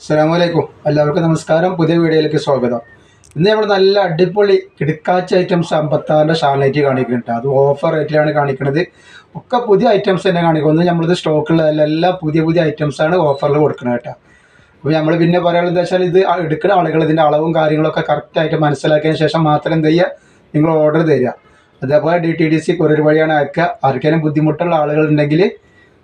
അസ്സലാമലൈക്കും. എല്ലാവർക്കും നമസ്കാരം. പുതിയ വീഡിയോയിലേക്ക് സ്വാഗതം. ഇന്ന് നമ്മൾ നല്ല അടിപൊളി കിടക്കാച്ച ഐറ്റംസ് 56 ഷാർലൈറ്റ് കാണിക്കുന്നുണ്ട്. അത് ഓഫർ റേറ്റിലാണ് കാണിക്കുന്നത്. ഒക്കെ പുതിയ ഐറ്റംസ് തന്നെ കാണിക്കുന്നത്. നമ്മളിത് സ്റ്റോക്കുള്ള എല്ലാം പുതിയ ഐറ്റംസാണ് ഓഫറിൽ കൊടുക്കുന്നത് കേട്ടോ. അപ്പോൾ നമ്മൾ പിന്നെ പറയാനുള്ളത് എന്താ വെച്ചാൽ, ഇത് എടുക്കുന്ന ആളുകൾ ഇതിൻ്റെ അളവും കാര്യങ്ങളൊക്കെ കറക്റ്റായിട്ട് മനസ്സിലാക്കിയതിന് ശേഷം മാത്രം എന്ത് ചെയ്യുക, നിങ്ങൾ ഓർഡർ തരിക. അതേപോലെ DTDC കൊറിയർ വഴിയാണ് അയക്കുക. ആർക്കെങ്കിലും ബുദ്ധിമുട്ടുള്ള ആളുകളുണ്ടെങ്കിൽ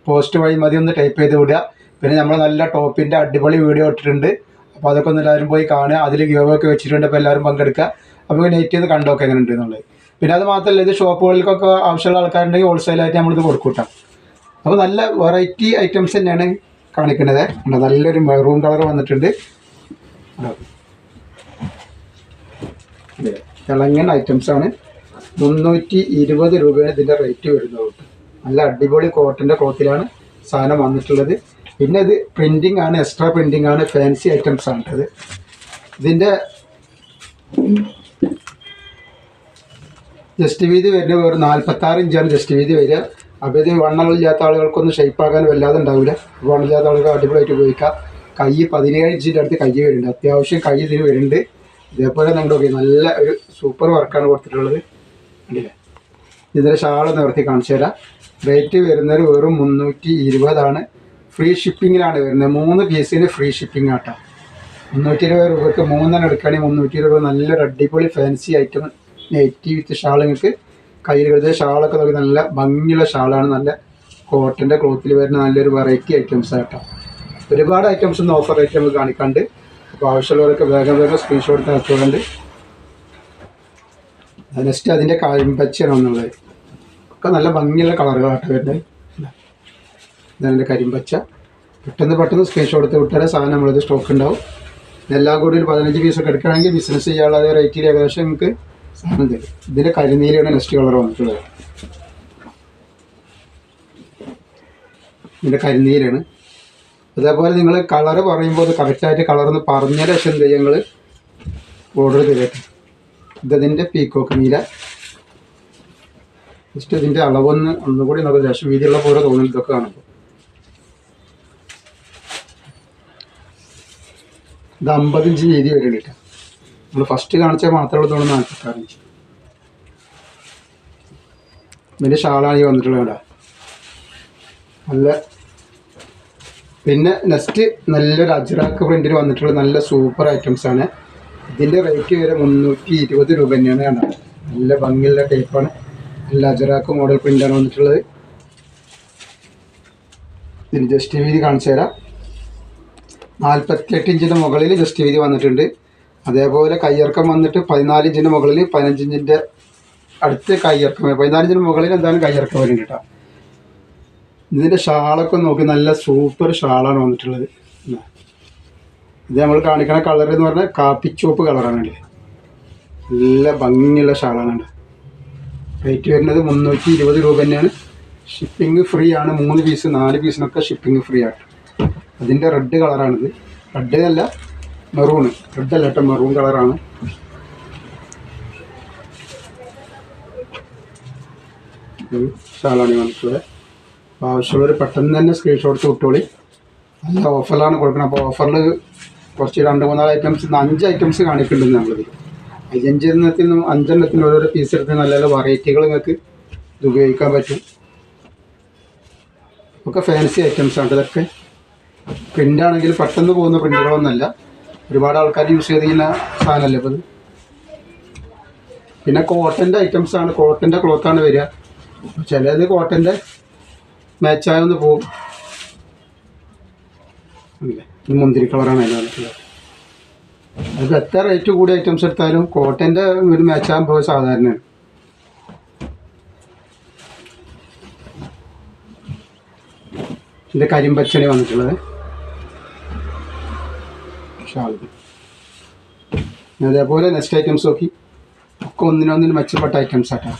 പോസ്റ്റ് വഴി മതി ഒന്ന് ടൈപ്പ് ചെയ്ത് വിടുക. പിന്നെ നമ്മൾ നല്ല ടോപ്പിൻ്റെ അടിപൊളി വീഡിയോ ഇട്ടിട്ടുണ്ട്. അപ്പോൾ അതൊക്കെ ഒന്ന് എല്ലാവരും പോയി കാണുക. അതിൽ ഗിവൊക്കെ വെച്ചിട്ടുണ്ട്. അപ്പോൾ എല്ലാവരും പങ്കെടുക്കുക. അപ്പോൾ നെറ്റ് ചെയ്ത് കണ്ടോക്കെ എങ്ങനെ ഉണ്ട് എന്നുള്ളത്. പിന്നെ അത് മാത്രമല്ല, ഇത് ഷോപ്പുകളിലേക്കൊക്കെ ആവശ്യമുള്ള ആൾക്കാരുണ്ടെങ്കിൽ ഹോൾസെയിലായിട്ട് നമ്മളിത് കൊടുക്കൂട്ടാം. അപ്പോൾ നല്ല വെറൈറ്റി ഐറ്റംസ് തന്നെയാണ് കാണിക്കുന്നത്. നല്ലൊരു മെറൂൺ കളർ വന്നിട്ടുണ്ട്. തിളങ്ങുന്ന ഐറ്റംസാണ്. 320 രൂപയാണ് ഇതിൻ്റെ റേറ്റ് വരുന്നത്. നല്ല അടിപൊളി കോട്ടൻ്റെ ക്ലോത്തിലാണ് സാധനം വന്നിട്ടുള്ളത്. പിന്നെ ഇത് പ്രിൻറ്റിംഗ് ആണ്, എക്സ്ട്രാ പ്രിൻറ്റിംഗ് ആണ്, ഫാൻസി ഐറ്റംസ് ആണ് ഇത്. ഇതിൻ്റെ ജസ്റ്റ് വീതി വരുന്നത് ഒരു 46 ഇഞ്ചാണ് ജസ്റ്റ് വീതി വരിക. അപ്പോൾ ഇത് വണ്ണമില്ലാത്ത ആളുകൾക്കൊന്നും ഷേപ്പാകാൻ വല്ലാതെ ഉണ്ടാവില്ല. വണ്ണമില്ലാത്ത ആളുകൾ അടിപൊളിയായിട്ട് ഉപയോഗിക്കാം. കൈ 17 ഇഞ്ചിൻ്റെ അടുത്ത് കൈ വരുന്നുണ്ട്. അത്യാവശ്യം കൈ ഇതിന് വരുന്നുണ്ട്. ഇതേപോലെ നമ്മുടെ നല്ല ഒരു സൂപ്പർ വർക്കാണ് കൊടുത്തിട്ടുള്ളത്. അല്ലേ, ഇതിൻ്റെ ഷാള് നിവർത്തി കാണിച്ചു തരാം. റേറ്റ് വരുന്നത് വെറും 320 ഫ്രീ ഷിപ്പിങ്ങിലാണ് വരുന്നത്. 3 പീസിന് ഫ്രീ ഷിപ്പിംഗ് ആട്ടോ. 320 രൂപയ്ക്ക് 3 എടുക്കുകയാണെങ്കിൽ 320 രൂപ. നല്ലൊരു അടിപൊളി ഫാൻസി ഐറ്റം നെറ്റി വിത്ത് ഷാൾ. നിങ്ങൾക്ക് കയ്യിൽ കരുതിയ ഷാളൊക്കെ നോക്കി നല്ല ഭംഗിയുള്ള ഷാളാണ്. നല്ല കോട്ടൻ്റെ ക്ലോത്തിൽ വരുന്ന നല്ലൊരു വെറൈറ്റി ഐറ്റംസ് ആട്ടോ. ഒരുപാട് ഐറ്റംസ് ഒന്ന് ഓഫർ റേറ്റ് നമുക്ക് കാണിക്കാണ്ട്. അപ്പോൾ ആവശ്യമുള്ളവരൊക്കെ വേഗം സ്ക്രീൻഷോട്ട് അയച്ചുകൊണ്ട്. നെക്സ്റ്റ് അതിൻ്റെ കരിമ്പച്ചയാണ് ഒന്നുള്ളത്. ഒക്കെ നല്ല ഭംഗിയുള്ള കളറുകളായിട്ട് വരുന്നത്. ഇതാണ് കരിമ്പച്ച. പെട്ടെന്ന് സ്ക്രീൻഷോട്ട് എടുത്ത് വിട്ടാൽ സാധനം നമ്മളിത് സ്റ്റോക്ക് ഉണ്ടാവും. എല്ലാം കൂടി ഒരു 15 പീസൊക്കെ എടുക്കുകയാണെങ്കിൽ ബിസിനസ് ചെയ്യാനുള്ള അതേ റേറ്റിൽ ഏകദേശം നിങ്ങൾക്ക് സാധനം തരും. ഇതിൻ്റെ കരിനീലയാണ് നെക്സ്റ്റ് കളർ വന്നിട്ടുള്ളത്. ഇതിൻ്റെ കരിനീലാണ്. അതേപോലെ നിങ്ങൾ കളറ് പറയുമ്പോൾ അത് കറക്റ്റായിട്ട് കളറൊന്ന് പറഞ്ഞ ശേഷം എന്ത് ചെയ്യുക, നിങ്ങൾ ഓർഡർ തരട്ടെ. ഇതതിൻ്റെ പീക്കോക്ക് നീല. ജസ്റ്റ് ഇതിൻ്റെ ഒന്നുകൂടി നമുക്ക് ലേശം വീതിയുള്ള പോലെ തോന്നുന്നു ഇതൊക്കെ കാണുമ്പോൾ. ഇത് 50 ഇഞ്ച് വീതി വരുന്നുണ്ട്. നമ്മൾ ഫസ്റ്റ് കാണിച്ചാൽ മാത്രമേ തോന്നുന്നു 46 ഇഞ്ച്. ഇതിൻ്റെ ഷാളാണ് ഈ വന്നിട്ടുള്ളത് കേട്ടോ. നല്ല പിന്നെ നെക്സ്റ്റ് നല്ലൊരു അജ്രാക്ക് പ്രിൻറ്റിൽ വന്നിട്ടുള്ള നല്ല സൂപ്പർ ഐറ്റംസാണ്. ഇതിൻ്റെ റേറ്റ് വരെ 320 രൂപ തന്നെയാണ്. കണ്ടത് നല്ല ഭംഗിയുള്ള ടൈപ്പാണ്. നല്ല അജ്രാക്ക് മോഡൽ പ്രിൻ്റാണ് വന്നിട്ടുള്ളത്. ഇതിന് ജസ്റ്റ് വീതി കാണിച്ചു തരാം. 48 ഇഞ്ചിൻ്റെ മുകളിൽ ജസ്റ്റ് വീതി വന്നിട്ടുണ്ട്. അതേപോലെ കയ്യിറക്കം വന്നിട്ട് 14 ഇഞ്ചിൻ്റെ മുകളിൽ 15 ഇഞ്ചിൻ്റെ അടുത്ത് കയ്യിറക്കം. 14 ഇഞ്ചിൻ്റെ മുകളിൽ എന്തായാലും കയ്യിറക്കം വരുന്നുണ്ട് കേട്ടോ. ഇതിൻ്റെ ഷാളൊക്കെ നോക്കി നല്ല സൂപ്പർ ഷാളാണ് വന്നിട്ടുള്ളത്. ഇത് നമ്മൾ കാണിക്കുന്ന കളർ എന്ന് പറഞ്ഞാൽ കാപ്പിച്ചോപ്പ് കളറാണ്. നല്ല ഭംഗിയുള്ള ഷാളാണ്. റേറ്റ് വരുന്നത് 320 രൂപ തന്നെയാണ്. ഷിപ്പിംഗ് ഫ്രീ ആണ്. 3 പീസ് 4 പീസിനൊക്കെ ഷിപ്പിംഗ് ഫ്രീ ആണ്. അതിൻ്റെ റെഡ് കളറാണിത്. റെഡ് അല്ല, മെറൂണ്. റെഡ് അല്ല കേട്ടോ, മെറൂൺ കളറാണ്. ഷാളാണ് വന്നിട്ടുള്ളത്. അപ്പോൾ ആവശ്യമുള്ളവർ പെട്ടെന്ന് തന്നെ സ്ക്രീൻഷോട്ട് വിട്ടോളി. നല്ല ഓഫറിലാണ് കൊടുക്കുന്നത്. അപ്പോൾ ഓഫറിൽ കുറച്ച് 2-3 ഐറ്റംസ് 5 ഐറ്റംസ് കാണിക്കുന്നുണ്ട് നമ്മളിത്. 5 ഓരോരോ പീസ് എടുത്ത് നല്ല നല്ല വെറൈറ്റികൾ നിങ്ങൾക്ക് ഇത് ഉപയോഗിക്കാൻ പറ്റും. ഒക്കെ ഫാൻസി ഐറ്റംസാണ് ഇതൊക്കെ. പ്രിൻ്റാണെങ്കിൽ പെട്ടെന്ന് പോകുന്ന പ്രിൻ്റുകളൊന്നുമല്ല. ഒരുപാട് ആൾക്കാർ യൂസ് ചെയ്തിരിക്കുന്ന സാധനമല്ലേ ഇപ്പോൾ ഇത്. പിന്നെ കോട്ടൻ്റെ ഐറ്റംസാണ്. കോട്ടൻ്റെ ക്ലോത്താണ് വരിക. ചിലത് കോട്ടൻ്റെ മാച്ചായൊന്ന് പോകും. മുന്തിരി കളറാണ് അതിൽ വന്നിട്ടുള്ളത്. അത് എത്ര റേറ്റ് കൂടിയ ഐറ്റംസ് എടുത്താലും കോട്ടൻ്റെ ഒരു മാച്ചാകാൻ പോയ സാധാരണയാണ്. ഇതിൻ്റെ കരിമ്പച്ചണി വന്നിട്ടുള്ളത് ഷാൾ. അതേപോലെ നെക്സ്റ്റ് ഐറ്റംസ് നോക്കി. ഒക്കെ ഒന്നിനൊന്നിന് മെച്ചപ്പെട്ട ഐറ്റംസ് ആട്ടോ.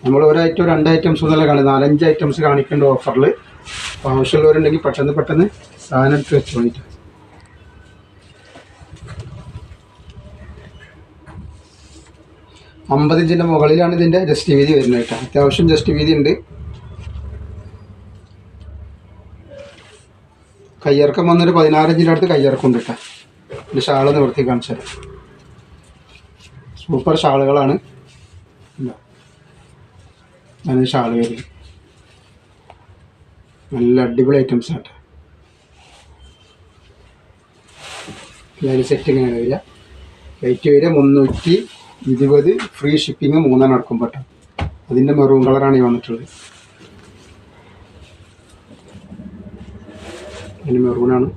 നമ്മൾ ഒരു ഐറ്റം 2 ഐറ്റംസ് എന്നല്ല കാണുന്നത്, 4-5 ഐറ്റംസ് കാണിക്കേണ്ട ഓഫറിൽ. അപ്പോൾ ആവശ്യമുള്ളവരുണ്ടെങ്കിൽ പെട്ടെന്ന് സാധനം എടുത്ത് വെച്ചോളിട്ട്. അമ്പത് ഇഞ്ചിൻ്റെ മുകളിലാണ് ഇതിൻ്റെ ജസ്റ്റ് വീതി വരുന്നത് കേട്ടോ. അത്യാവശ്യം ജസ്റ്റ് വീതി ഉണ്ട്. കയ്യിറക്കം വന്നൊരു 16 ഇഞ്ചിൻ്റെ അടുത്ത് കയ്യിറക്കം ഉണ്ട് കേട്ടോ. ഇതിൻ്റെ ഷാള് നിവർത്തി കാണിച്ചാൽ സൂപ്പർ ഷാളുകളാണ്. അതിന് ഷാള് വരും, നല്ല അടിപൊളി ഐറ്റംസ് ആണ്. അതിന് സെറ്റ് ഇങ്ങനെയാണ് വരിക. റേറ്റ് വരിക 320, ഫ്രീ ഷിപ്പിങ് 3 അടക്കം പറ്റും. അതിൻ്റെ മെറൂൺ കളറാണ് ഈ വന്നിട്ടുള്ളത്. അതിന് മെറൂണാണ്.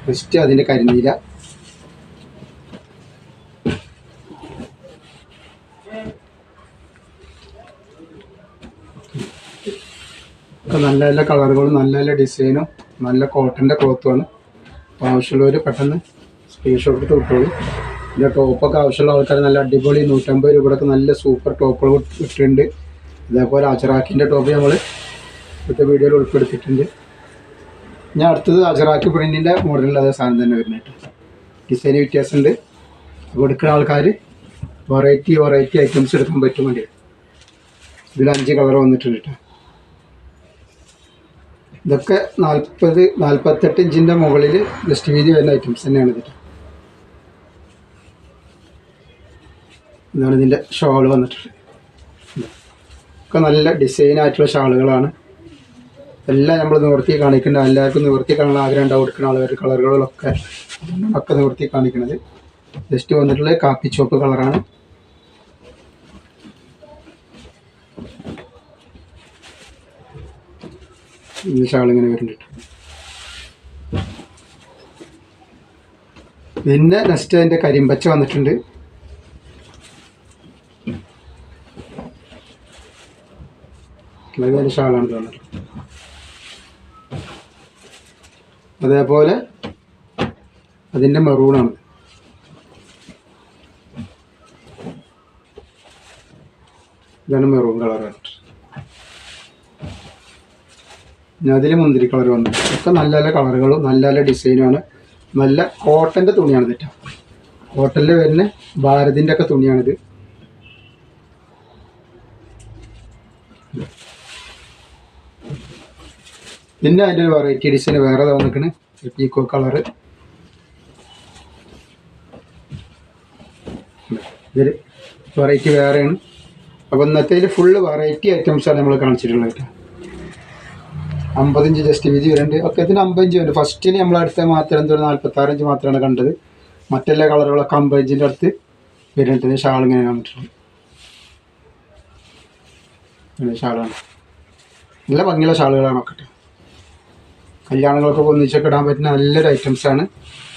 ഫസ്റ്റ് അതിൻ്റെ കരിനീല, ഒക്കെ നല്ല നല്ല കളറുകളും നല്ല നല്ല ഡിസൈനും നല്ല കോട്ടൻ്റെ ക്ലോത്തുമാണ്. അപ്പോൾ ആവശ്യമുള്ളവർ പെട്ടെന്ന് സ്ക്രീൻഷോട്ട് എടുത്ത് വിട്ടോളൂ. ഇതിൻ്റെ ടോപ്പൊക്കെ ആവശ്യമുള്ള ആൾക്കാർ നല്ല അടിപൊളി 150 രൂപയൊക്കെ നല്ല സൂപ്പർ ടോപ്പുകൾ ഇട്ടിട്ടുണ്ട്. അതേപോലെ അജറാക്കിൻ്റെ ടോപ്പ് നമ്മൾ ഇപ്പോഴത്തെ വീഡിയോയിൽ ഉൾപ്പെടുത്തിയിട്ടുണ്ട്. ഞാൻ അടുത്തത് അജറാക്കി പ്രിൻറ്റിൻ്റെ മോഡലിൽ അതേ സാധനം തന്നെ വരുന്നുണ്ട്. ഡിസൈൻ വ്യത്യാസമുണ്ട്. അപ്പോൾ എടുക്കുന്ന ആൾക്കാർ വെറൈറ്റി ഐറ്റംസ് എടുക്കാൻ പറ്റും വേണ്ടി. ഇതിൽ 5 കളർ വന്നിട്ടുണ്ട് കേട്ടോ. ഇതൊക്കെ 40-48 ഇഞ്ചിൻ്റെ മുകളിൽ ജസ്റ്റ് വീതി വരുന്ന ഐറ്റംസ് തന്നെയാണ് ഇതിട്ട്. ഇതാണ് ഇതിൻ്റെ ഷാൾ വന്നിട്ടുള്ളത്. ഒക്കെ നല്ല ഡിസൈനായിട്ടുള്ള ഷാളുകളാണ്. എല്ലാം നമ്മൾ നിവർത്തി കാണിക്കേണ്ട, എല്ലാവർക്കും നിവർത്തി കാണാൻ ആഗ്രഹം ഉണ്ടാവും എടുക്കുന്ന ആളുകൾ. കളറുകളൊക്കെ നിവർത്തി കാണിക്കുന്നത്. ജസ്റ്റ് വന്നിട്ടുള്ളത് കാപ്പി ചോപ്പ് കളറാണ്. ഈ ഷാളിങ്ങനെ വരുന്നുണ്ട്. പിന്നെ നെക്സ്റ്റ് അതിൻ്റെ കരിമ്പച്ച വന്നിട്ടുണ്ട്. അതിൻ്റെ ഷാളാണ് തോന്നുന്നത്. അതേപോലെ അതിൻ്റെ മെറൂണാണ്. ഇതാണ് മെറൂൺ കളർ വന്നിട്ട്. പിന്നെ അതിൽ മുന്തിരി കളർ വന്നു. ഒക്കെ നല്ല നല്ല കളറുകളും നല്ല നല്ല ഡിസൈനുമാണ്. നല്ല കോട്ടൻ്റെ തുണിയാണ് തെറ്റ. കോട്ടനിൽ വരുന്ന ഭാരതിൻ്റെ ഒക്കെ തുണിയാണിത്. പിന്നെ അതിൻ്റെ ഒരു വെറൈറ്റി ഡിസൈൻ വേറെ വന്നിരിക്കണ് പീക്കോ കളറ്. ഇതിൽ വെറൈറ്റി വേറെയാണ്. അപ്പോൾ ഇന്നത്തേൽ ഫുള്ള് വെറൈറ്റി ഐറ്റംസാണ് നമ്മൾ കാണിച്ചിട്ടുള്ളത് കേട്ടോ. 50 ഇഞ്ച് ജസ്റ്റ് വീതി വരുന്നുണ്ട്. ഒക്കെ ഇതിന് 50 ഇഞ്ച് വരുന്നുണ്ട്. ഫസ്റ്റിന് നമ്മൾ അടുത്ത മാത്രം എന്തോ 46 ഇഞ്ച് മാത്രമാണ് കണ്ടത്. മറ്റെല്ലാ കളറുകളൊക്കെ 50 ഇഞ്ചിൻ്റെ അടുത്ത് വരുന്നുണ്ട്. ഷാൾ ഇങ്ങനെ കണ്ടിട്ടുണ്ട്. ഷാളാണ് നല്ല ഭംഗിയുള്ള ഷാളുകളാണ് ഒക്കെ. കല്യാണങ്ങളൊക്കെ ഒന്നിച്ചൊക്കെ ഇടാൻ പറ്റുന്ന നല്ലൊരു ഐറ്റംസാണ്.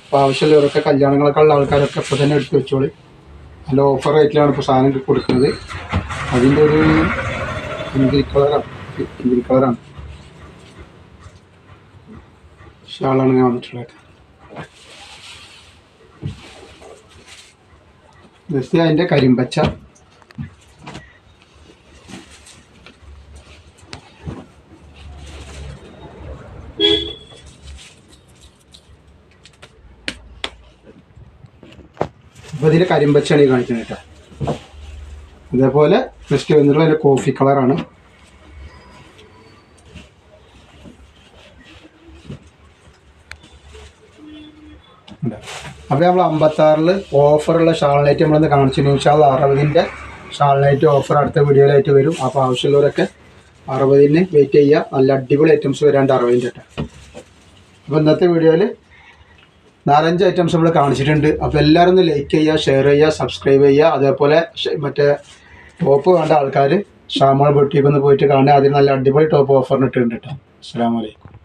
അപ്പോൾ ആവശ്യമുള്ളവരൊക്കെ കല്യാണങ്ങളൊക്കെ ഉള്ള ആൾക്കാരൊക്കെ ഇപ്പോൾ തന്നെ എടുത്ത് വെച്ചോളി. നല്ല ഓഫർ റേറ്റിലാണ് ഇപ്പോൾ സാധനം കൊടുക്കുന്നത്. അതിൻ്റെ ഒരു മുന്തിരി കളറാണ് ഷാളാണ് ഞാൻ വന്നിട്ടുള്ളത്. ജസ്റ്റ് അതിൻ്റെ കരിമ്പച്ച. അപ്പോൾ ഇതിൻ്റെ കരിമ്പച്ചാണ് ഈ കാണിക്കുന്നത് കേട്ടോ. അതേപോലെ നെക്സ്റ്റ് വന്നിട്ടുള്ള അതിൻ്റെ കോഫി കളറാണ്. അപ്പോൾ നമ്മൾ 56 ഓഫറുള്ള ഷാൾനൈറ്റ് നമ്മളൊന്ന് കാണിച്ചിട്ടുണ്ട്. ഇൻഷാല്ലാ 60ൻ്റെ ഷാൾനൈറ്റ് ഓഫർ അടുത്ത വീഡിയോയിലായിട്ട് വരും. അപ്പോൾ ആവശ്യമുള്ളവരൊക്കെ 60-ന് വെയിറ്റ് ചെയ്യുക. നല്ല അടിപൊളി ഐറ്റംസ് വരാണ്ട് 60ൻ്റെ കേട്ടോ. അപ്പോൾ ഇന്നത്തെ വീഡിയോയിൽ 4-5 ഐറ്റംസ് നമ്മൾ കാണിച്ചിട്ടുണ്ട്. അപ്പോൾ എല്ലാവരും ഒന്ന് ലൈക്ക് ചെയ്യുക, ഷെയർ ചെയ്യുക, സബ്സ്ക്രൈബ് ചെയ്യുക. അതേപോലെ മറ്റേ ടോപ്പ് വേണ്ട ആൾക്കാർ ഷാമോൾ ബൊട്ടിക്ക് ഒന്ന് പോയിട്ട് കാണുക. അതിൽ നല്ല അടിപൊളി ടോപ്പ് ഓഫറിന് ഇട്ടിട്ടുണ്ട് കേട്ടോ. അസ്സലാമു അലൈക്കും.